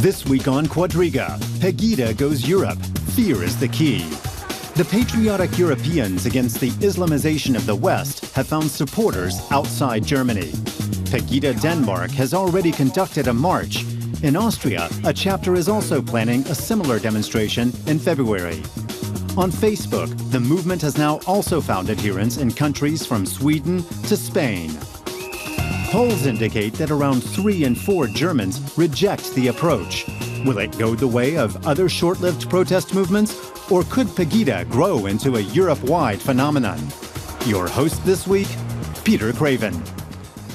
This week on Quadriga, Pegida goes Europe. Fear is the key. The Patriotic Europeans against the Islamization of the West have found supporters outside Germany. Pegida Denmark has already conducted a march. In Austria, a chapter is also planning a similar demonstration in February. On Facebook, the movement has now also found adherents in countries from Sweden to Spain. Polls indicate that around 3 in 4 Germans reject the approach. Will it go the way of other short-lived protest movements, or could Pegida grow into a Europe-wide phenomenon? Your host this week, Peter Craven.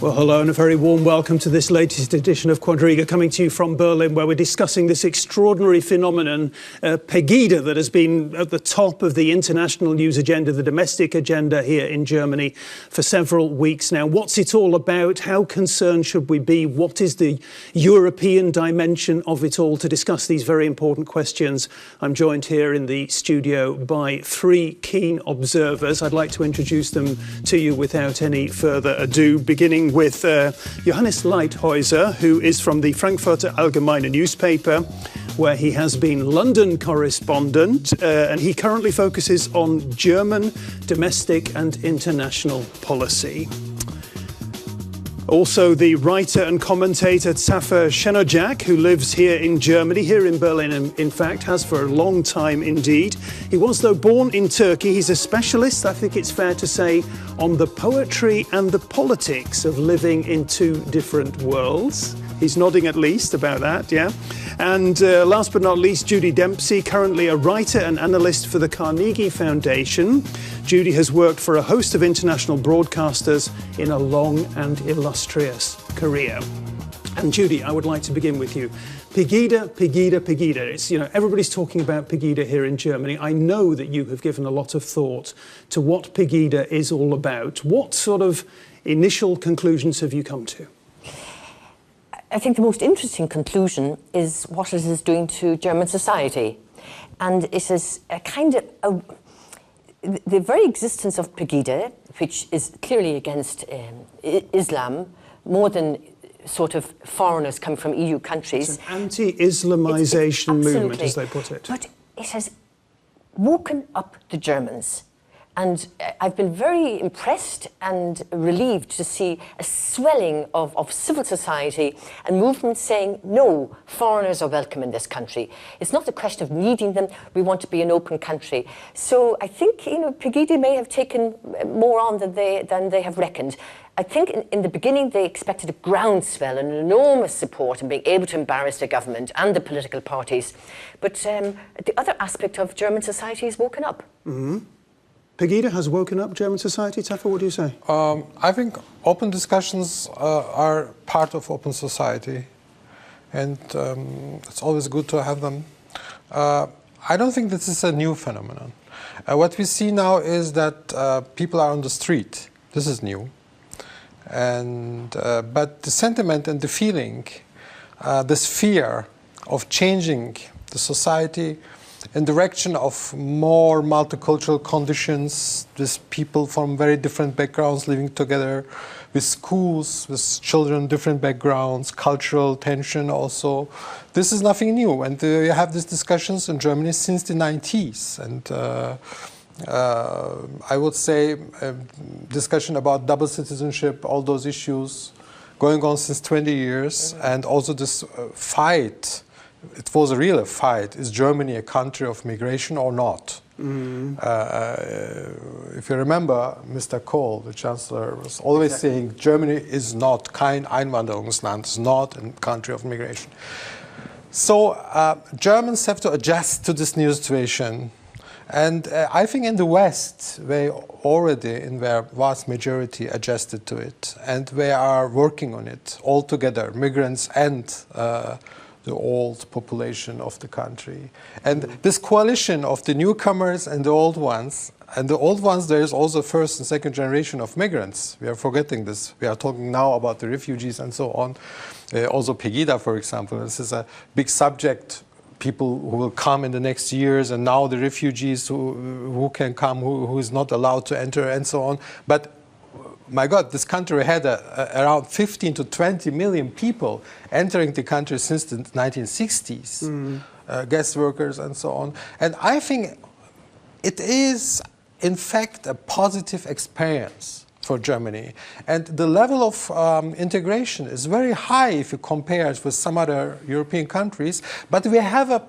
Well, hello and a very warm welcome to this latest edition of Quadriga, coming to you from Berlin, where we're discussing this extraordinary phenomenon, Pegida, that has been at the top of the international news agenda, the domestic agenda here in Germany for several weeks now. What's it all about? How concerned should we be? What is the European dimension of it all? To discuss these very important questions, I'm joined here in the studio by 3 keen observers. I'd like to introduce them to you without any further ado, beginning with Johannes Leithäuser, who is from the Frankfurter Allgemeine newspaper, where he has been London correspondent, and he currently focuses on German domestic and international policy. Also, the writer and commentator Zafer Şenocak, who lives here in Germany, here in Berlin, in fact, has for a long time indeed. He was, though, born in Turkey. He's a specialist, I think it's fair to say, on the poetry and the politics of living in 2 different worlds. He's nodding at least about that, yeah. And last but not least, Judy Dempsey, currently a writer and analyst for the Carnegie Foundation. Judy has worked for a host of international broadcasters in a long and illustrious career. And Judy, I would like to begin with you. Pegida, Pegida, Pegida. It's, everybody's talking about Pegida here in Germany. I know that you have given a lot of thought to what Pegida is all about. What sort of initial conclusions have you come to? I think the most interesting conclusion is what it is doing to German society. And it is a kind of the very existence of Pegida, which is clearly against Islam, more than sort of foreigners come from EU countries. It's an anti-Islamization movement, as they put it. But it has woken up the Germans. And I've been very impressed and relieved to see a swelling of civil society and movements saying, no, foreigners are welcome in this country. It's not a question of needing them. We want to be an open country. So I think, Pegida may have taken more on than they have reckoned. I think in the beginning they expected a groundswell and an enormous support in being able to embarrass the government and the political parties. But the other aspect of German society has woken up. Mm-hmm. Pegida has woken up German society. Zafer, what do you say? I think open discussions are part of open society, and it's always good to have them. I don't think this is a new phenomenon. What we see now is that people are on the street. This is new. And but the sentiment and the feeling, this fear of changing the society in direction of more multicultural conditions, with people from very different backgrounds living together, with schools, with children, different backgrounds, cultural tension also. This is nothing new, and you have these discussions in Germany since the 90s. And I would say discussion about double citizenship, all those issues going on since 20 years, and also this fight. It was a real fight. Is Germany a country of migration or not? Mm-hmm. If you remember, Mr. Kohl, the Chancellor, was always saying Germany is not kein Einwanderungsland, is not a country of migration. So Germans have to adjust to this new situation. And I think in the West, they already, in their vast majority, adjusted to it. And they are working on it all together, migrants and the old population of the country. And this coalition of the newcomers and the old ones, there is also first and second generation of migrants. We are forgetting this. We are talking now about the refugees and so on. Also Pegida, for example, this is a big subject. People who will come in the next years, and now the refugees who can come, who is not allowed to enter, and so on. But my God, this country had around 15 to 20 million people entering the country since the 1960s, guest workers and so on. And I think it is, in fact, a positive experience for Germany. And the level of integration is very high if you compare it with some other European countries. But we have a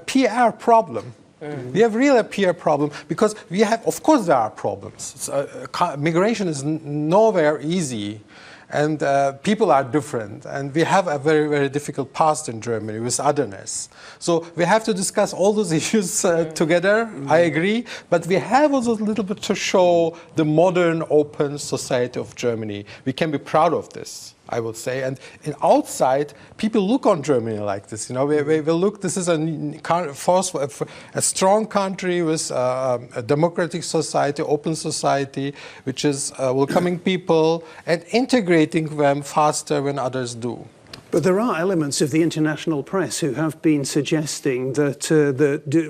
PR problem. We have really a PR problem because we have, of course, there are problems. Migration is nowhere easy. And people are different, and we have a very, very difficult past in Germany with otherness. So we have to discuss all those issues together, I agree, but we have also a little bit to show the modern, open society of Germany. We can be proud of this, I would say. And outside, people look on Germany like this. You know, we look, this is a strong country with a democratic society, open society, which is welcoming people and integrating them faster when others do. But there are elements of the international press who have been suggesting that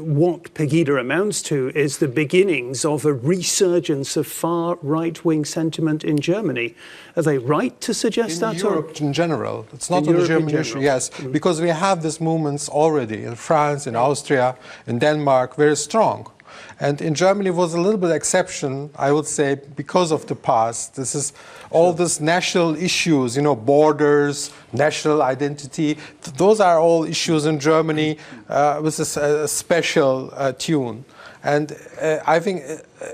what Pegida amounts to is the beginnings of a resurgence of far right-wing sentiment in Germany. Are they right to suggest that? In Europe in general. It's not on the German issue, yes. Because we have these movements already in France, in Austria, in Denmark, very strong. And in Germany was a little bit exception, I would say, because of the past. This is all these national issues, you know, borders, national identity. Those are all issues in Germany with a special tune. And I think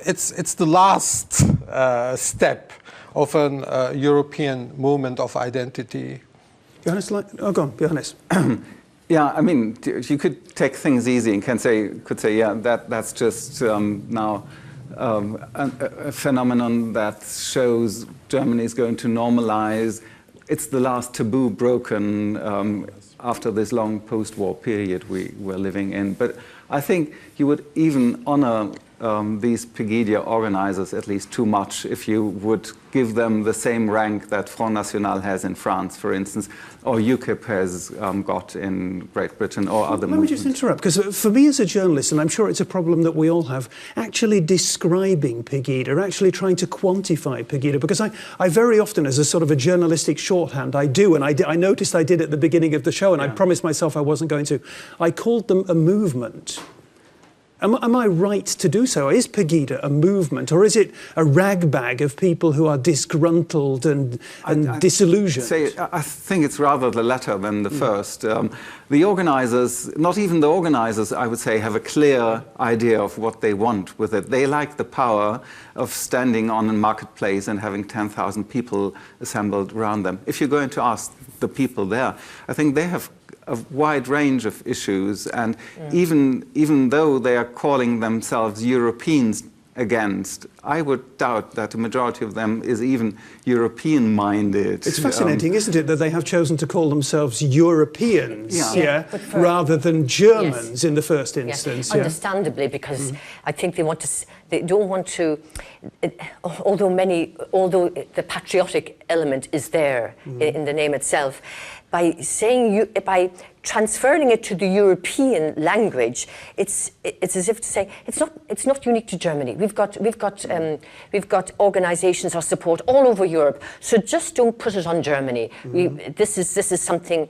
it's the last step of an European movement of identity. Johannes, go on, Johannes. Yeah, I mean, you could take things easy and could say, yeah, that's just now a phenomenon that shows Germany is going to normalize. It's the last taboo broken after this long post-war period we were living in. But I think you would even honor these Pegida organizers at least too much if you would give them the same rank that Front National has in France, for instance, or UKIP has got in Great Britain or other movements. Let me just interrupt, because for me as a journalist, and I'm sure it's a problem that we all have, actually describing Pegida, actually trying to quantify Pegida, because I very often, as a sort of a journalistic shorthand, I do, and I noticed I did at the beginning of the show, and I promised myself I wasn't going to. I called them a movement. Am I right to do so? Is Pegida a movement, or is it a ragbag of people who are disgruntled and disillusioned? I think it's rather the latter than the first. The organizers, not even the organizers, I would say, have a clear idea of what they want with it. They like the power of standing on a marketplace and having 10,000 people assembled around them. If you're going to ask the people there, I think they have a wide range of issues, and even though they are calling themselves Europeans against, I would doubt that a majority of them is even European-minded. It's fascinating, isn't it, that they have chosen to call themselves Europeans, rather than Germans in the first instance. Understandably, because I think they don't want to. Although the patriotic element is there in the name itself, by transferring it to the European language, it's as if to say it's not unique to Germany. We've got organisations or support all over Europe. So just don't put it on Germany. This is something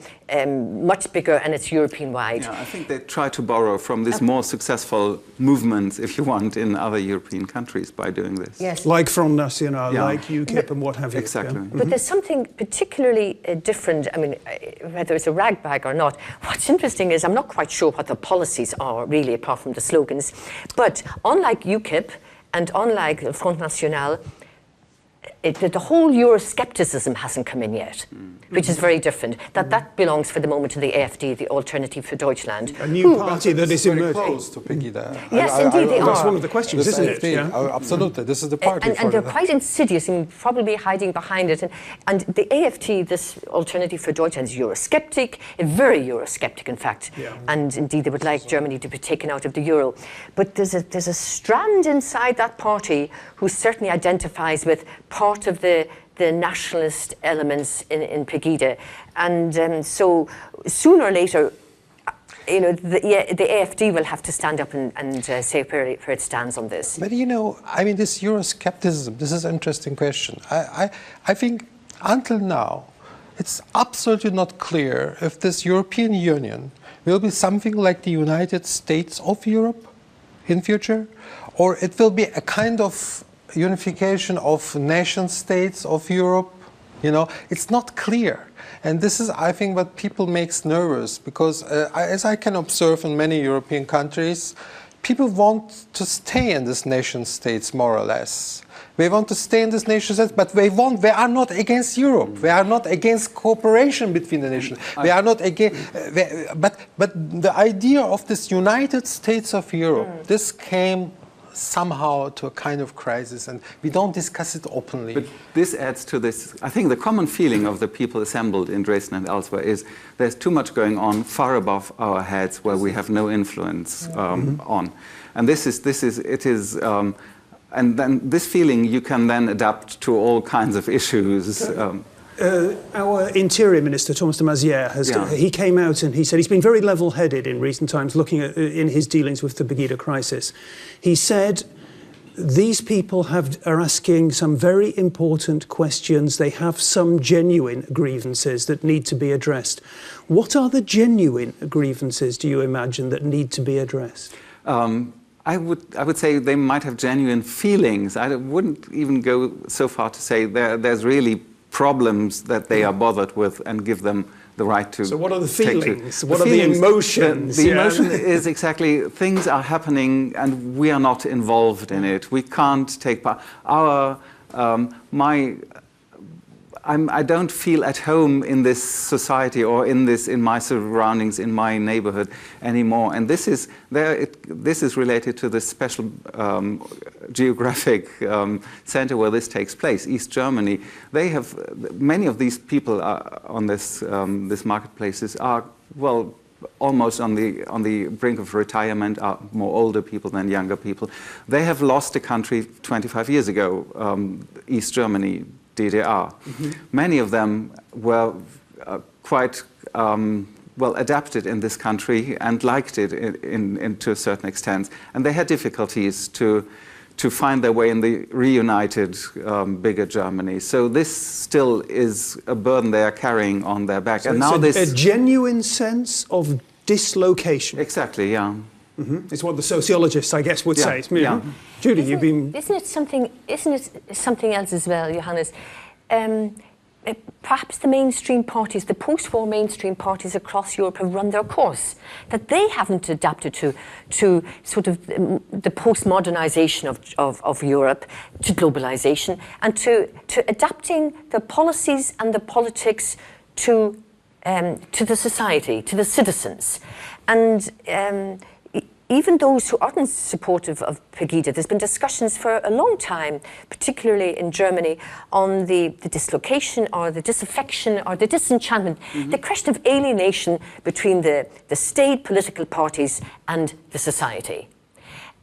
much bigger, and it's European wide. Yeah, I think they try to borrow from these more successful movements, if you want, in other European countries by doing this. Yes, like Front National, like UKIP, and what have you. Exactly. But there's something particularly different. I mean, whether it's a ragbag or not. What's interesting is I'm not quite sure what the policies are really, apart from the slogans. But unlike UKIP and unlike Front National, the whole Euroscepticism hasn't come in yet, which is very different. That belongs for the moment to the AfD, the Alternative for Deutschland. A new party that is very emerging. close to Pegida. Yes, indeed they are. That's one of the questions, isn't it? Absolutely, this is the party and they're quite insidious and probably hiding behind it. And the AfD, this Alternative for Deutschland, is Eurosceptic, very Eurosceptic, in fact. And indeed, they would like Germany to be taken out of the euro. But there's a strand inside that party who certainly identifies with part of the nationalist elements in Pegida. And so sooner or later, you know, the AfD will have to stand up and say where it stands on this. But you know, I mean, this Euroscepticism, this is an interesting question. I think until now, it's absolutely not clear if this European Union will be something like the United States of Europe in future, or it will be a kind of unification of nation states of Europe. You know, it's not clear. And this is, I think, what people makes nervous, because as I can observe in many European countries, people want to stay in these nation states more or less. They want to stay in these nation states, but they are not against Europe. They are not against cooperation between the nations. They are not against, but the idea of this United States of Europe, this came somehow to a kind of crisis, and we don't discuss it openly. But this adds to this. I think the common feeling of the people assembled in Dresden and elsewhere is there's too much going on far above our heads where we have no influence on. And and then this feeling you can then adapt to all kinds of issues. Our Interior Minister, Thomas de Maizière, he came out and he said he's been very level-headed in recent times, looking at in his dealings with the Pegida crisis. He said these people are asking some very important questions. They have some genuine grievances that need to be addressed. What are the genuine grievances, do you imagine, that need to be addressed? I would say they might have genuine feelings. I wouldn't even go so far to say there's really problems that they are bothered with and give them the right to. So what are the feelings? What are the emotions? The emotion is exactly things are happening and we are not involved in it. We can't take part. I don't feel at home in this society or in my surroundings, in my neighborhood anymore. And this is related to this special geographic center where this takes place, East Germany. They have many of these people on this marketplaces are almost on the brink of retirement, are more older people than younger people. They have lost the country 25 years ago, East Germany, DDR. Many of them were quite well adapted in this country and liked it to a certain extent. And they had difficulties to find their way in the reunited bigger Germany. So this still is a burden they are carrying on their back. So and now a genuine sense of dislocation. Exactly, yeah. It's what the sociologists, I guess, would say. Yeah. Judy, Isn't it something else as well, Johannes? Perhaps the mainstream parties, the post-war mainstream parties across Europe have run their course, that they haven't adapted to sort of the post-modernization of Europe, to globalization, and to adapting the policies and the politics to the society, to the citizens. And even those who aren't supportive of Pegida, there's been discussions for a long time, particularly in Germany, on the dislocation or the disaffection or the disenchantment, the question of alienation between the state political parties and the society.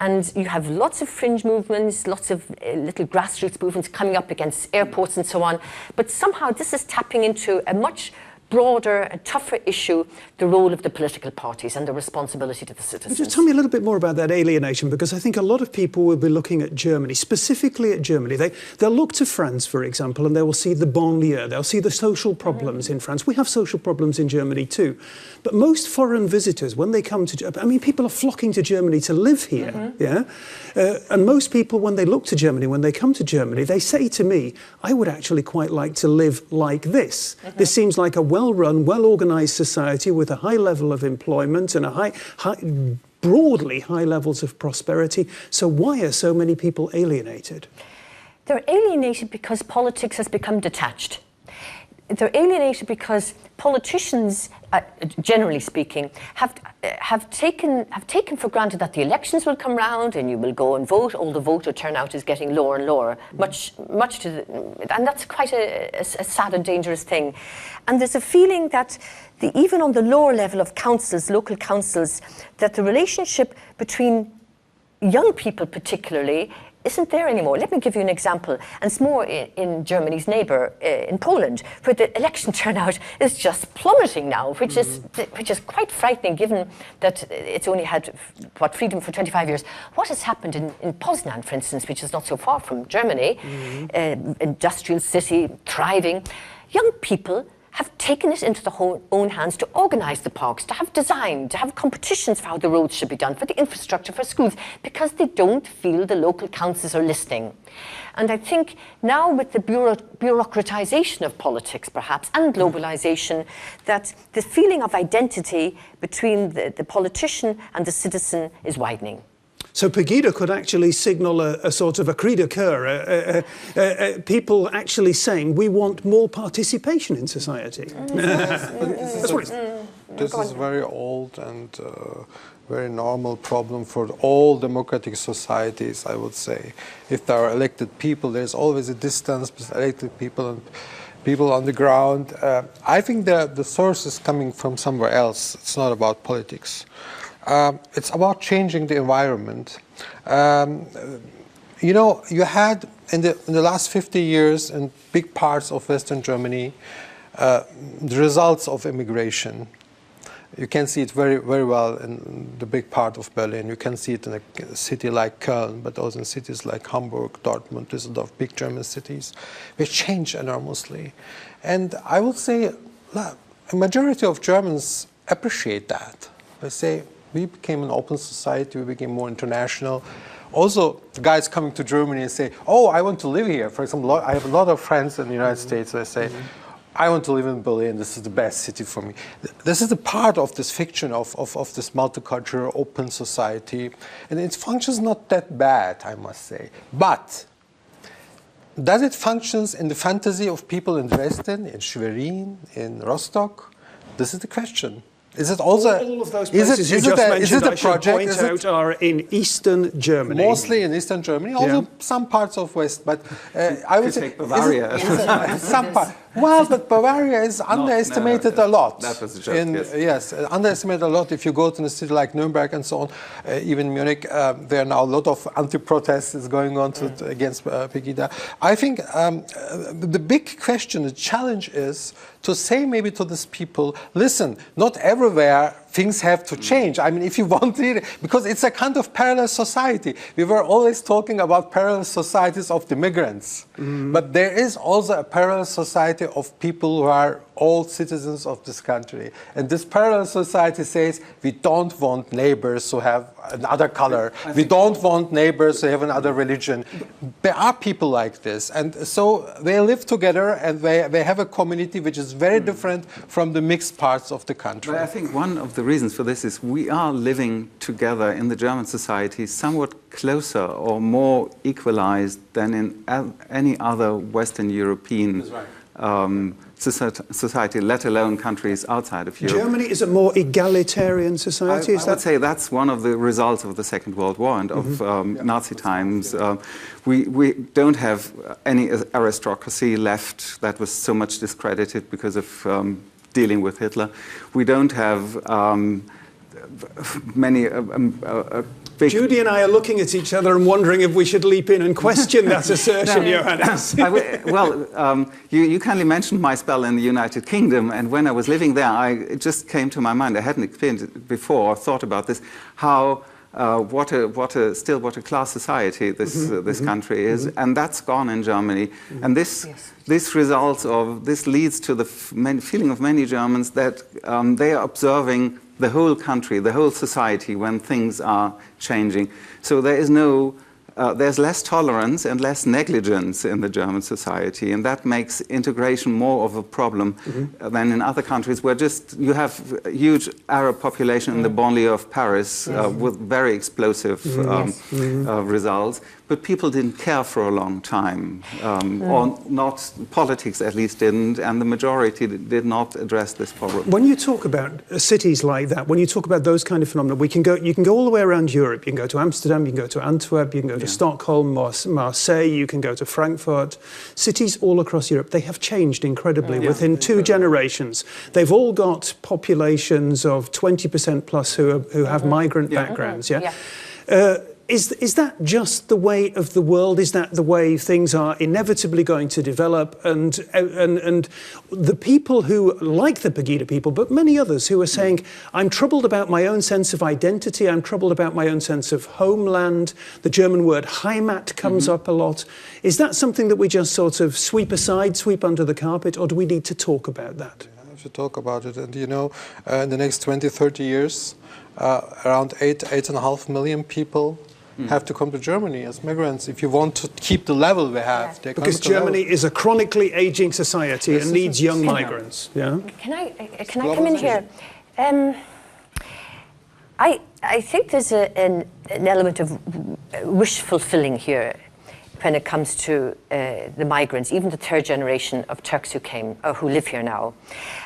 And you have lots of fringe movements, lots of little grassroots movements coming up against airports and so on. But somehow this is tapping into a much broader and tougher issue, the role of the political parties and the responsibility to the citizens. Just tell me a little bit more about that alienation, because I think a lot of people will be looking at Germany, specifically at Germany. They'll look to France, for example, and they will see the banlieue, they'll see the social problems in France. We have social problems in Germany too. But most foreign visitors, when they come to, I mean, people are flocking to Germany to live here, and most people, when they look to Germany, when they come to Germany, they say to me, I would actually quite like to live like this. This seems like a well-run, well-organized society with a high level of employment and broadly high levels of prosperity. So why are so many people alienated? They're alienated because politics has become detached. They're alienated because politicians, generally speaking, have taken for granted that the elections will come round and you will go and vote. All the voter turnout is getting lower and lower, and that's quite a sad and dangerous thing. And there's a feeling that even on the lower level of councils, local councils, that the relationship between young people particularly isn't there anymore. Let me give you an example, and it's more in Germany's neighbour, in Poland, where the election turnout is just plummeting now, which is quite frightening, given that it's only had freedom for 25 years. What has happened in Poznan, for instance, which is not so far from Germany, industrial city, thriving, young people have taken it into their own hands to organise the parks, to have design, to have competitions for how the roads should be done, for the infrastructure, for schools, because they don't feel the local councils are listening. And I think now with the bureaucratisation of politics, perhaps, and globalisation, that the feeling of identity between the politician and the citizen is widening. So Pegida could actually signal a sort of a cri de coeur, people actually saying we want more participation in society. This is a very old and very normal problem for all democratic societies, I would say. If there are elected people, there's always a distance between elected people and people on the ground. I think the source is coming from somewhere else. It's not about politics. It's about changing the environment. You know, you had in the last 50 years in big parts of Western Germany the results of immigration. You can see it very, very well in the big part of Berlin. You can see it in a city like Köln, but also in cities like Hamburg, Dortmund, Düsseldorf, big German cities, which change enormously. And I would say a majority of Germans appreciate that. They say, we became an open society, we became more international. Also, the guys coming to Germany and say, oh, I want to live here. For example, I have a lot of friends in the United States that say, I want to live in Berlin, this is the best city for me. This is a part of this fiction of this multicultural, open society. And its functions not that bad, I must say. But does it functions in the fantasy of people in Dresden, in Schwerin, in Rostock? This is the question. Is it also all of those places you just mentioned, I should point out, are in Eastern Germany? Mostly in Eastern Germany, also some parts of West. But I would say Bavaria. Some part. Well, but Bavaria is underestimated a lot. That was a joke, yes, underestimated a lot. If you go to a city like Nuremberg and so on, even Munich, there are now a lot of anti-protests going on against Pegida. I think the big question, the challenge is to say maybe to these people, listen, not everywhere things have to change. I mean, if you want it, because it's a kind of parallel society. We were always talking about parallel societies of the migrants. But there is also a parallel society of people who are all citizens of this country. And this parallel society says, we don't want neighbors who have another color. We don't want neighbors who have another religion. There are people like this. And so they live together and they have a community which is very different from the mixed parts of the country. But I think one of the reasons for this is we are living together in the German society somewhat closer or more equalized than in any other Western European society, let alone countries outside of Europe. Germany is a more egalitarian society? I would say that's one of the results of the Second World War and of Nazi times. We don't have any aristocracy left that was so much discredited because of dealing with Hitler. We don't have many Judy and I are looking at each other and wondering if we should leap in and question that assertion, Johannes. You kindly mentioned my spell in the United Kingdom, and when I was living there, it just came to my mind. I hadn't experienced it before or thought about this, how what a class society this country is, and that's gone in Germany. And this leads to the feeling of many Germans that they are observing the whole country, the whole society when things are changing. So there is there's less tolerance and less negligence in the German society, and that makes integration more of a problem than in other countries where you have a huge Arab population in the banlieue of Paris with very explosive results. But people didn't care for a long time, or not, politics at least didn't, and the majority did not address this problem. When you talk about cities like that, when you talk about those kind of phenomena, you can go all the way around Europe. You can go to Amsterdam, you can go to Antwerp, you can go to Stockholm, Marseille, you can go to Frankfurt. Cities all across Europe, they have changed incredibly within 2 generations. They've all got populations of 20% plus who have migrant backgrounds. Is that just the way of the world? Is that the way things are inevitably going to develop? And the people who, like the Pegida people, but many others who are saying, I'm troubled about my own sense of identity, I'm troubled about my own sense of homeland, the German word Heimat comes up a lot. Is that something that we just sort of sweep aside, sweep under the carpet, or do we need to talk about that? We have to talk about it. And, you know, in the next 20, 30 years, around 8.5 million people have to come to Germany as migrants if you want to keep the level we have. Because Germany is a chronically aging society and needs young migrants. Yeah. Can I come in here? I think there's an element of wish fulfilling here when it comes to the migrants, even the third generation of Turks who came, or who live here now.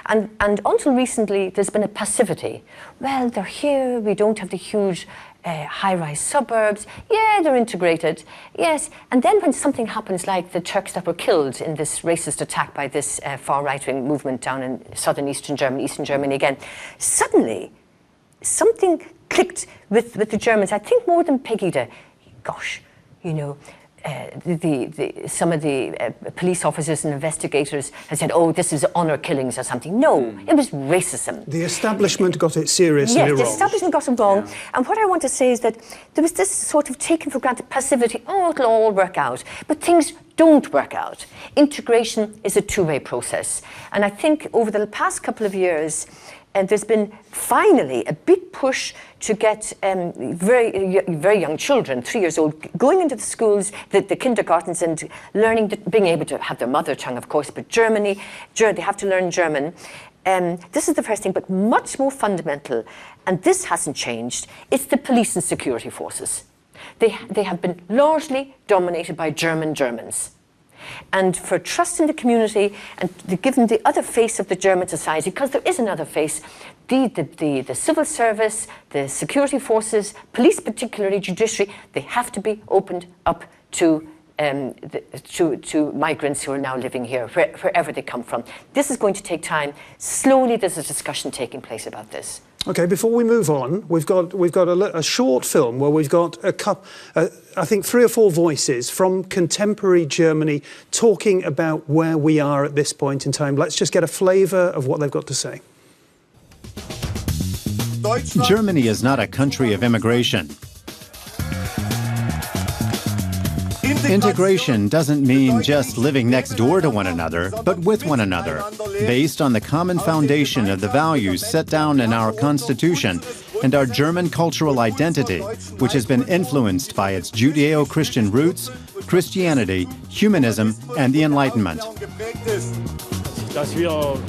And until recently, there's been a passivity. Well, they're here, we don't have the huge high-rise suburbs. Yeah, they're integrated, yes. And then when something happens like the Turks that were killed in this racist attack by this far right-wing movement down in southern Eastern Germany again, suddenly something clicked with the Germans. I think more than Pegida. Gosh, you know, some of the police officers and investigators had said, oh, this is honor killings or something. No, it was racism. The establishment got it seriously wrong. Yes, the establishment got it wrong. Yeah. And what I want to say is that there was this sort of taken for granted passivity. Oh, it'll all work out. But things don't work out. Integration is a two-way process. And I think over the past couple of years, and there's been finally a big push to get very young children, 3 years old, going into the schools, the kindergartens, and learning, being able to have their mother tongue, of course, but they have to learn German. This is the first thing, but much more fundamental, and this hasn't changed, it's the police and security forces. They have been largely dominated by Germans. And for trust in the community and given the other face of the German society, because there is another face, the civil service, the security forces, police particularly, judiciary, they have to be opened up to migrants who are now living here, wherever they come from. This is going to take time. Slowly there's a discussion taking place about this. Okay, before we move on, we've got a short film where we've got I think 3 or 4 voices from contemporary Germany talking about where we are at this point in time. Let's just get a flavour of what they've got to say. Germany is not a country of immigration. Integration doesn't mean just living next door to one another, but with one another, based on the common foundation of the values set down in our Constitution and our German cultural identity, which has been influenced by its Judeo-Christian roots, Christianity, humanism, and the Enlightenment.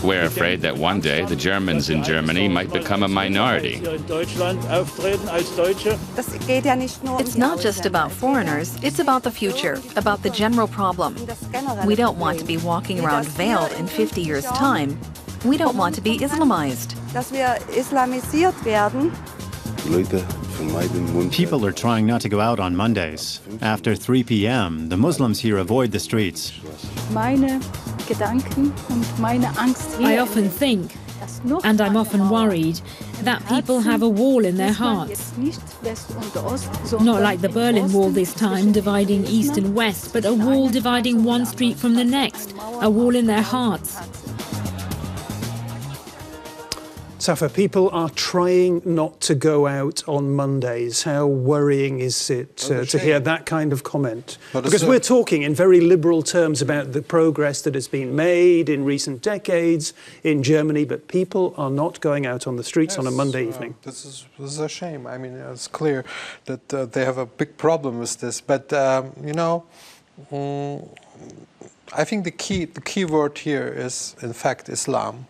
We're afraid that one day the Germans in Germany might become a minority. It's not just about foreigners, it's about the future, about the general problem. We don't want to be walking around veiled in 50 years' time. We don't want to be Islamized. People are trying not to go out on Mondays. After 3 p.m., the Muslims here avoid the streets. I often think, and I'm often worried, that people have a wall in their hearts. Not like the Berlin Wall this time, dividing East and West, but a wall dividing one street from the next, a wall in their hearts. Zafer, people are trying not to go out on Mondays. How worrying is it to hear that kind of comment? Because we're talking in very liberal terms about the progress that has been made in recent decades in Germany, but people are not going out on the streets on a Monday evening. This is a shame. I mean, it's clear that they have a big problem with this. But, you know, I think the key word here is, in fact, Islam.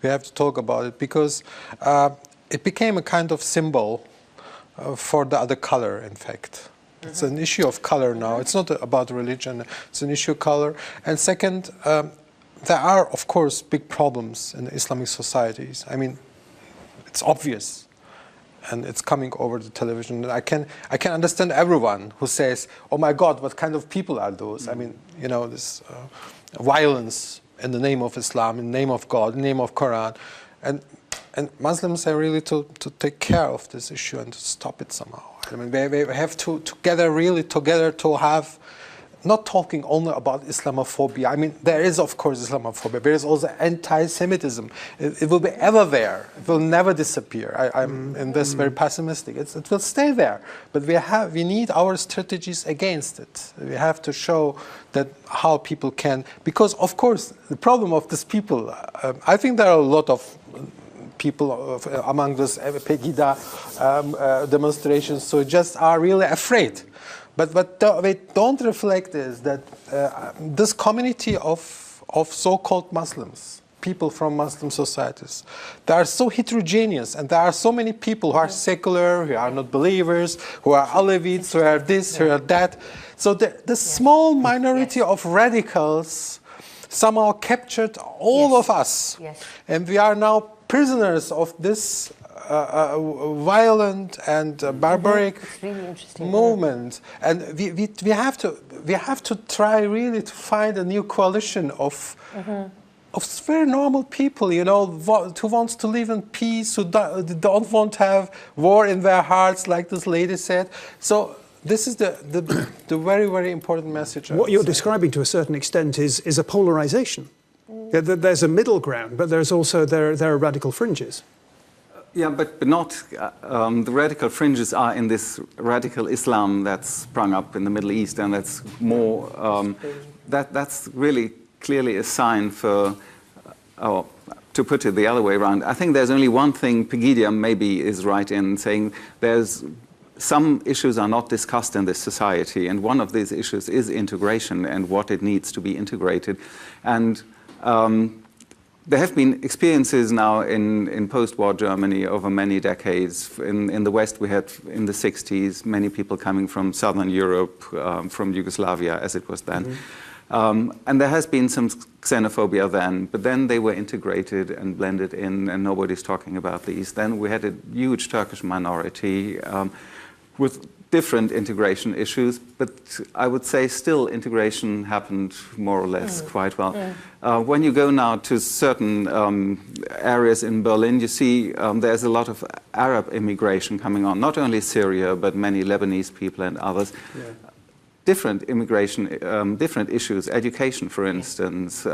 We have to talk about it because it became a kind of symbol for the other color, in fact. It's an issue of color now. It's not about religion. It's an issue of color. And second, there are, of course, big problems in Islamic societies. I mean, it's obvious. And it's coming over the television. I can understand everyone who says, oh my God, what kind of people are those? I mean, you know, this violence in the name of Islam, in the name of God, in the name of Quran. And And Muslims are really to take care of this issue and to stop it somehow. I mean, they have to together to have, not talking only about Islamophobia. I mean, there is, of course, Islamophobia. There is also anti-Semitism. It will be ever there. It will never disappear. I'm in this very pessimistic. It will stay there. But we need our strategies against it. We have to show that how people can, because, of course, the problem of these people, I think there are a lot of people among this Pegida demonstrations, so just are really afraid. But what they don't reflect is that this community of so-called Muslims, people from Muslim societies, they are so heterogeneous, and there are so many people who are secular, who are not believers, who are Alevites, who are this, who are that. So the small minority of radicals somehow captured all of us, and we are now prisoners of this violent and barbaric movement, and we have to try really to find a new coalition of very normal people, you know, who wants to live in peace, who don't want to have war in their hearts, like this lady said. So this is the very, very important message. What you're describing to a certain extent is a polarization. There's a middle ground, but there's also there are radical fringes. Yeah, but not the radical fringes are in this radical Islam that's sprung up in the Middle East, and that's more that's really clearly a sign for, to put it the other way around. I think there's only one thing Pegida maybe is right in saying: there's some issues are not discussed in this society, and one of these issues is integration and what it needs to be integrated, and there have been experiences now in post-war Germany over many decades. In the West, we had in the 60s many people coming from Southern Europe, from Yugoslavia as it was then. And there has been some xenophobia then, but then they were integrated and blended in, and nobody's talking about these. Then we had a huge Turkish minority with different integration issues, but I would say still integration happened more or less quite well. When you go now to certain areas in Berlin, you see there's a lot of Arab immigration coming on, not only Syria, but many Lebanese people and others. Different immigration, different issues, education, for instance.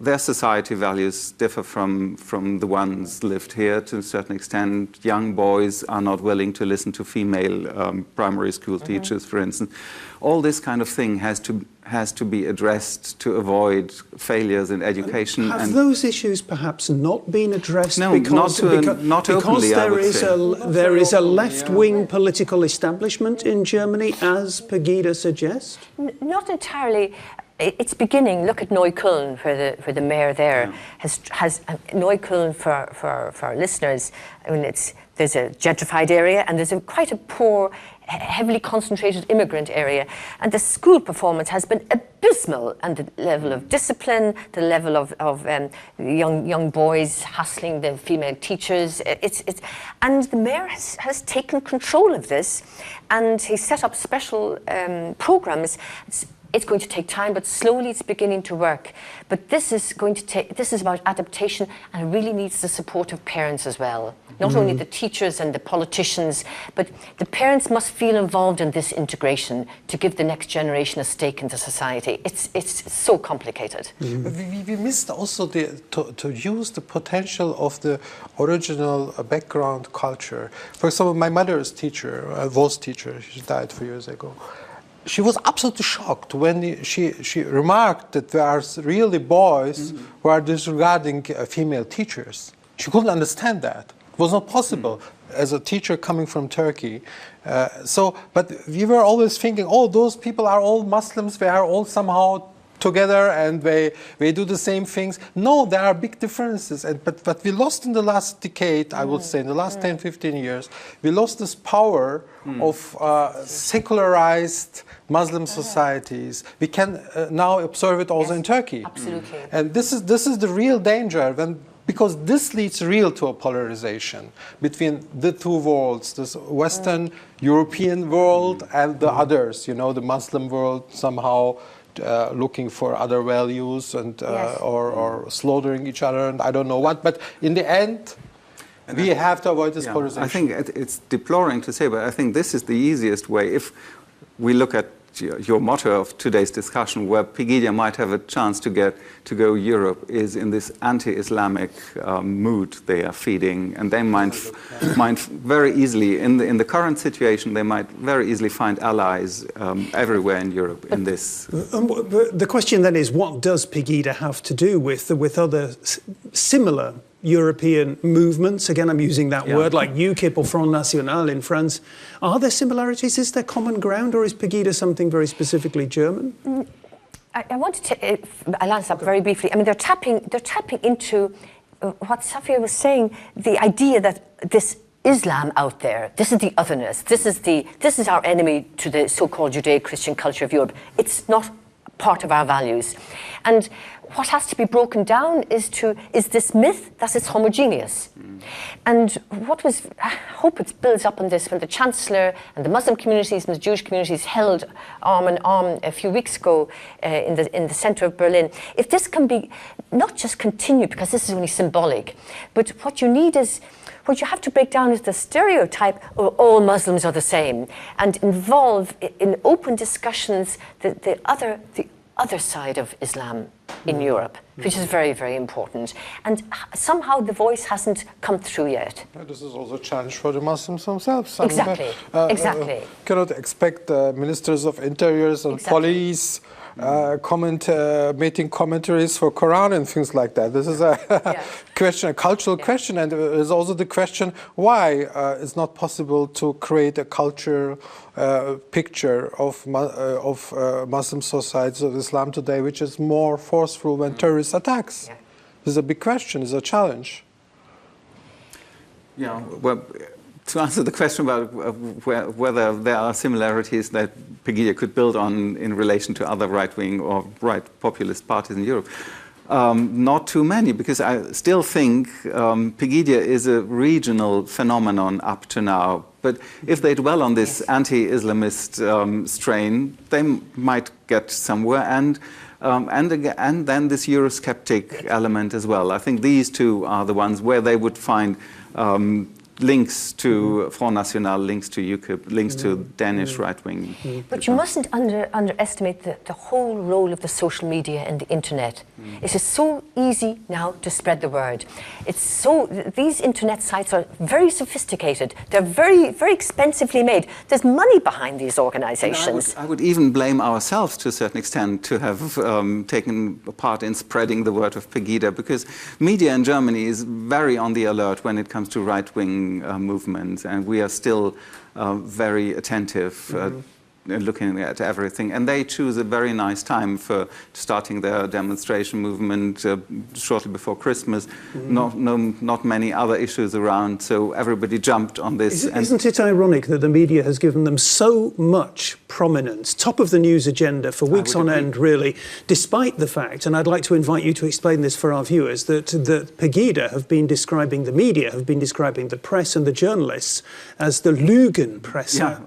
Their society values differ from the ones lived here to a certain extent. Young boys are not willing to listen to female primary school teachers, for instance. All this kind of thing has to be addressed to avoid failures in education. Have those issues perhaps not been addressed? No, because openly, there is a left-wing political establishment in Germany, as Pegida suggests? Not entirely. It's beginning. Look at Neukölln, where the mayor there has Neukölln for our listeners. I mean, there's a gentrified area, and there's quite a poor, heavily concentrated immigrant area, and the school performance has been abysmal, and the level of discipline, the level of young boys hassling the female teachers. And the mayor has taken control of this, and he set up special programs. It's going to take time, but slowly it's beginning to work. But this is about adaptation, and it really needs the support of parents as well. Not only the teachers and the politicians, but the parents must feel involved in this integration to give the next generation a stake in the society. It's so complicated. We missed also to use the potential of the original background culture. For example, my mother's teacher, was teacher, she died 4 years ago. She was absolutely shocked when she remarked that there are really boys who are disregarding female teachers. She couldn't understand that. It was not possible as a teacher coming from Turkey. But we were always thinking, oh, those people are all Muslims, they are all somehow together and they do the same things. No, there are big differences. But we lost in the last decade, I would say, in the last 10, 15 years, we lost this power of secularized Muslim societies. We can now observe it also in Turkey. Absolutely. And this is the real danger when because this leads real to a polarization between the two worlds, this Western European world and the others, you know, the Muslim world somehow looking for other values and or slaughtering each other and I don't know what. But in the end, we have to avoid this polarization. I think it's deploring to say, but I think this is the easiest way. If we look at your motto of today's discussion, where Pegida might have a chance to go Europe, is in this anti-Islamic mood they are feeding, and they might very easily, in the current situation, they might very easily find allies everywhere in Europe in this. The question then is, what does Pegida have to do with other similar European movements? Again, I'm using that word, like UKIP or Front National in France. Are there similarities? Is there common ground, or is Pegida something very specifically German? I wanted to, I'll answer that very briefly. I mean, they're tapping into what Zafer was saying, the idea that this Islam out there, this is the otherness, this is our enemy to the so-called Judeo-Christian culture of Europe. It's not part of our values. And what has to be broken down is this myth that it's homogeneous. And I hope it builds up on this when the Chancellor and the Muslim communities and the Jewish communities held arm in arm a few weeks ago in the centre of Berlin. If this can be not just continued, because this is only symbolic, but what you need is, what you have to break down is the stereotype of all Muslims are the same, and involve in open discussions the other side of Islam in Europe, which is very, very important. And somehow the voice hasn't come through yet. This is also a challenge for the Muslims themselves. Exactly, exactly. Cannot expect ministers of interiors and police making commentaries for Quran and things like that. This is a question, a cultural question, and there's also the question why it's not possible to create a culture picture of Muslim societies of Islam today, which is more forceful than terrorist attacks. This is a big question. It's a challenge. Yeah. Well, to answer the question about whether there are similarities that Pegida could build on in relation to other right-wing or right populist parties in Europe, not too many, because I still think Pegida is a regional phenomenon up to now. But if they dwell on this anti-Islamist strain, they might get somewhere, and then this Eurosceptic element as well. I think these two are the ones where they would find links to Front National, links to UKIP, links to Danish right-wing. But you mustn't underestimate the whole role of the social media and the internet. It is so easy now to spread the word. These internet sites are very sophisticated. They're very, very expensively made. There's money behind these organizations. I would even blame ourselves to a certain extent to have taken part in spreading the word of Pegida, because media in Germany is very on the alert when it comes to right-wing movements, and we are still very attentive looking at everything, and they choose a very nice time for starting their demonstration movement shortly before Christmas. Not many other issues around, so everybody jumped on this. Isn't it ironic that the media has given them so much prominence, top of the news agenda for weeks on end, really, despite the fact, and I'd like to invite you to explain this for our viewers, that Pegida have been describing, the media have been describing the press and the journalists as the Lügenpresse. Yeah,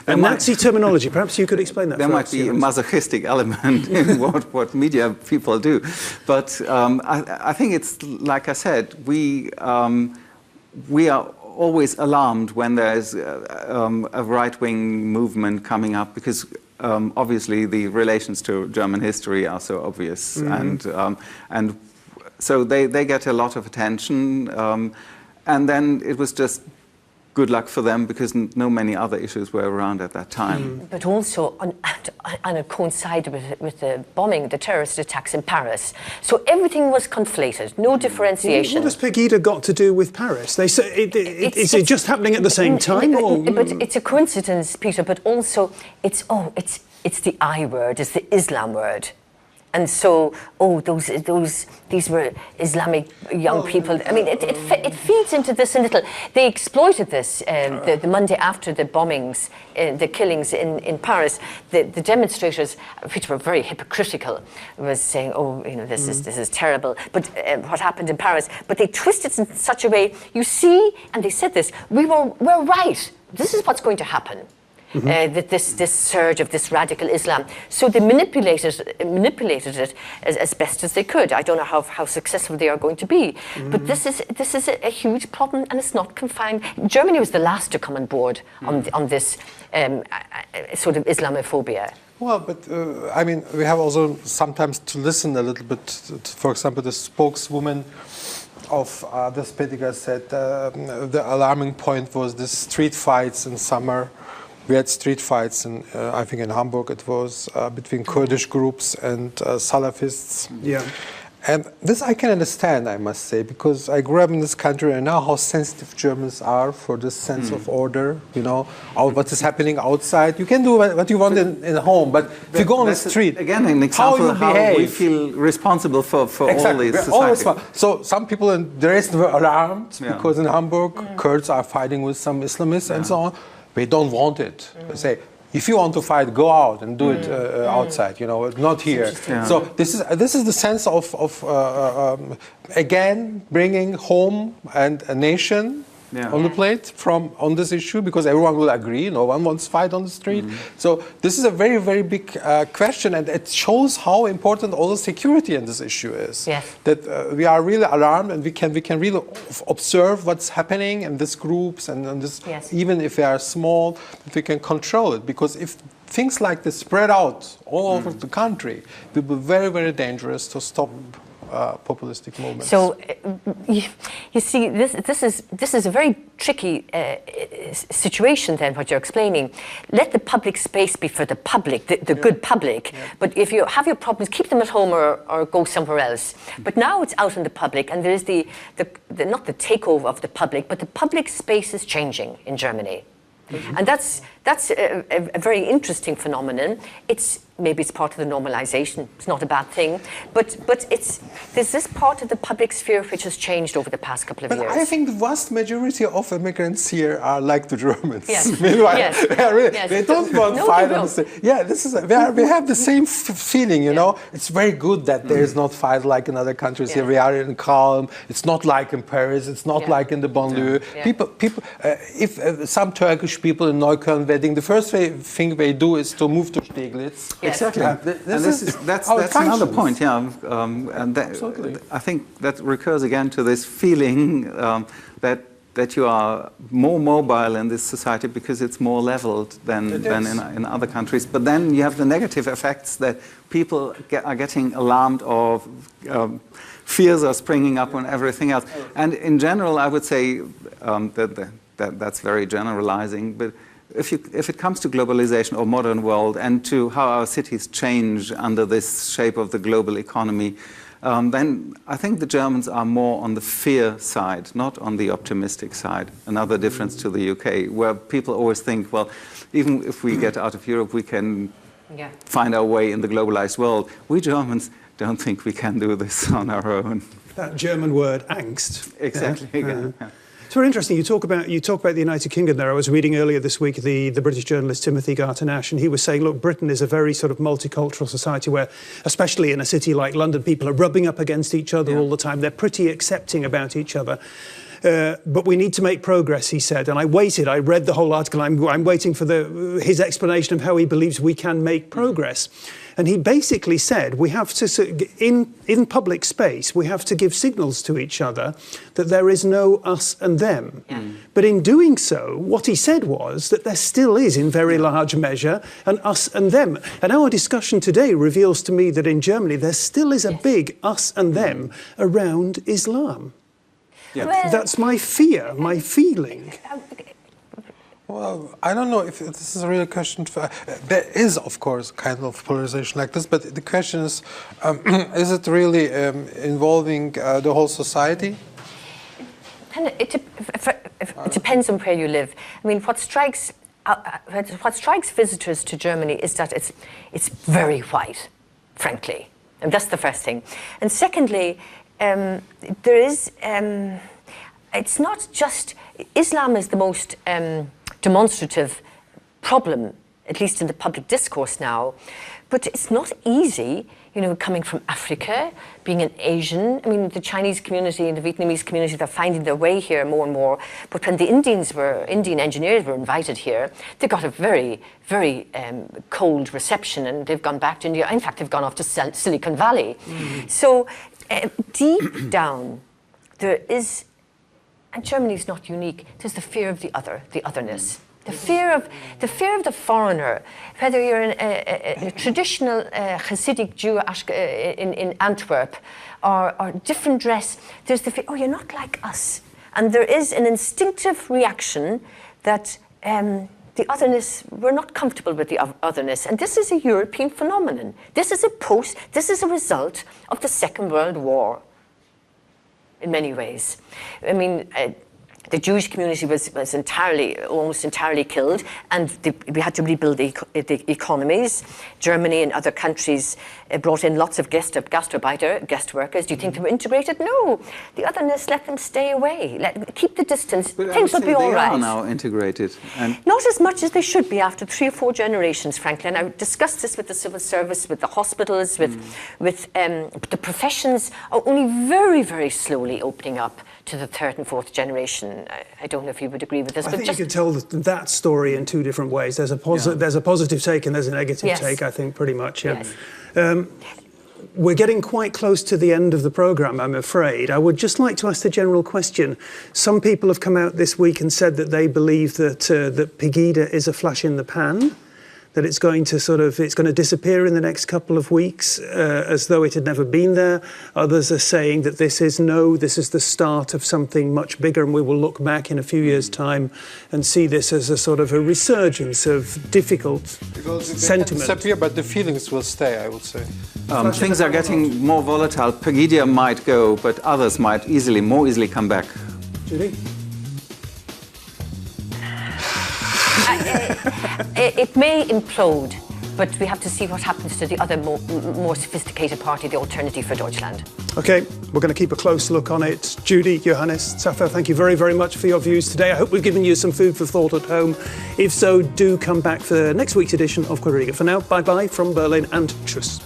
and Nazi terminology. Perhaps you could explain that. There might be a masochistic element in what media people do, but I think it's like I said, we are always alarmed when there's a right-wing movement coming up, because obviously the relations to German history are so obvious, and so they get a lot of attention, and then it was just good luck for them, because no many other issues were around at that time. But also, and it coincided with the bombing, the terrorist attacks in Paris. So everything was conflated, no differentiation. What has Pegida got to do with Paris? They say is it just happening at the same time? But it's a coincidence, Peter. But also, it's the I word, it's the Islam word. And so, these were Islamic young people. I mean, it feeds into this a little. They exploited this the Monday after the bombings, the killings in Paris. The demonstrators, which were very hypocritical, was saying, this is terrible. But what happened in Paris? But they twisted it in such a way. You see, and they said this: we're right. This is what's going to happen. This surge of this radical Islam. So they manipulated it as best as they could. I don't know how successful they are going to be. But this is a huge problem, and it's not confined. Germany was the last to come on board on this sort of Islamophobia. Well, but I mean, we have also sometimes to listen a little bit. For example, the spokeswoman of the Pegida said the alarming point was the street fights in summer. We had street fights, I think in Hamburg it was, between Kurdish groups and Salafists. Yeah. And this I can understand, I must say, because I grew up in this country and I know how sensitive Germans are for this sense of order, what is happening outside. You can do what you want in home, but if you go on the street, again, an example of how we feel responsible for exactly. all these society. So some people in Dresden were alarmed because in Hamburg, Kurds are fighting with some Islamists and so on. They don't want it. They say, if you want to fight, go out and do it outside. Not here. So this is the sense of again bringing home and a nation on the plate on this issue, because everyone will agree. No one wants to fight on the street. So this is a very, very big question, and it shows how important all the security in this issue is. Yes. That we are really alarmed, and we can really observe what's happening in these groups and this, even if they are small, that we can control it. Because if things like this spread out all over the country, it will be very, very dangerous to stop populistic movements. So you see, this is a very tricky situation. Then what you're explaining, let the public space be for the public, the good public. But if you have your problems, keep them at home or go somewhere else. But now it's out in the public, and there is the not the takeover of the public, but the public space is changing in Germany. And that's a very interesting phenomenon. Maybe it's part of the normalization. It's not a bad thing, but there's this part of the public sphere which has changed over the past couple of years. I think the vast majority of immigrants here are like the Germans. Yes. Meanwhile, Yes. they don't want to fight on the street. Yeah, we have the same feeling. It's very good that there is not fight like in other countries. Here we are in calm. It's not like in Paris. It's not like in the banlieue. People. If some Turkish people in Neukölln wedding, the first thing they do is to move to Steglitz. Exactly, that's another point. And I think that recurs again to this feeling that you are more mobile in this society because it's more leveled than in other countries. But then you have the negative effects that people are getting alarmed of. Fears are springing up on everything else. And in general, I would say that's very generalizing. But if it comes to globalization or modern world and to how our cities change under this shape of the global economy, then I think the Germans are more on the fear side, not on the optimistic side. Another difference to the UK, where people always think, well, even if we get out of Europe, we can find our way in the globalized world. We Germans don't think we can do this on our own. That German word, angst. Exactly. It's very interesting. You talk about the United Kingdom there. I was reading earlier this week the British journalist Timothy Garton-Ash, and he was saying, look, Britain is a very sort of multicultural society where, especially in a city like London, people are rubbing up against each other all the time. They're pretty accepting about each other. But we need to make progress, he said. And I read the whole article. I'm waiting for his explanation of how he believes we can make progress. And he basically said we have to, in public space, we have to give signals to each other that there is no us and them. But in doing so, what he said was that there still is, in very large measure, an us and them. And our discussion today reveals to me that in Germany, there still is a big us and them around Islam. Well, that's my fear, my feeling. Well, I don't know if this is a real question. There is, of course, kind of polarization like this, but the question is it really involving the whole society? It depends on where you live. I mean, what strikes visitors to Germany is that it's very white, frankly. And that's the first thing. And secondly, there is, it's not just, Islam is the most demonstrative problem, at least in the public discourse now, but it's not easy, you know, coming from Africa, being an Asian. I mean, the Chinese community and the Vietnamese community, they're finding their way here more and more. But when the Indian engineers were invited here, they got a very, very cold reception, and they've gone back to India. In fact, they've gone off to Silicon Valley. So deep down, there is, and Germany is not unique, there's the fear of the other, the otherness. The fear of the foreigner, whether you're a traditional Hasidic Jew in Antwerp or different dress, there's the fear, oh, you're not like us. And there is an instinctive reaction that the otherness, we're not comfortable with the otherness. And this is a European phenomenon. This is a result of the Second World War in many ways. I mean, the Jewish community was almost entirely killed, and we had to rebuild the economies. Germany and other countries brought in lots of guest workers. Do you think they were integrated? No. The otherness let them stay away. Keep the distance. But things will be all right. They are now integrated. And not as much as they should be after 3 or 4 generations, frankly. And I discussed this with the civil service, with the hospitals, with the professions are only very, very slowly opening up to the 3rd and 4th generation. I don't know if you would agree with this. I think you could tell that story in 2 different ways. There's a positive take and there's a negative take, I think, pretty much. Yeah. Yes. We're getting quite close to the end of the programme, I'm afraid. I would just like to ask the general question. Some people have come out this week and said that they believe that Pegida is a flash in the pan, that it's going to disappear in the next couple of weeks, as though it had never been there. Others are saying that this is the start of something much bigger, and we will look back in a few years' time and see this as a sort of a resurgence of difficult sentiment. Disappear, but the feelings will stay, I would say. Things are getting more volatile. Pegida might go, but others might more easily come back. Judy? It may implode, but we have to see what happens to the other more sophisticated party, the Alternative for Deutschland. OK, we're going to keep a close look on it. Judy, Johannes, Zafer, thank you very, very much for your views today. I hope we've given you some food for thought at home. If so, do come back for next week's edition of Quadriga. For now, bye-bye from Berlin and tschüss.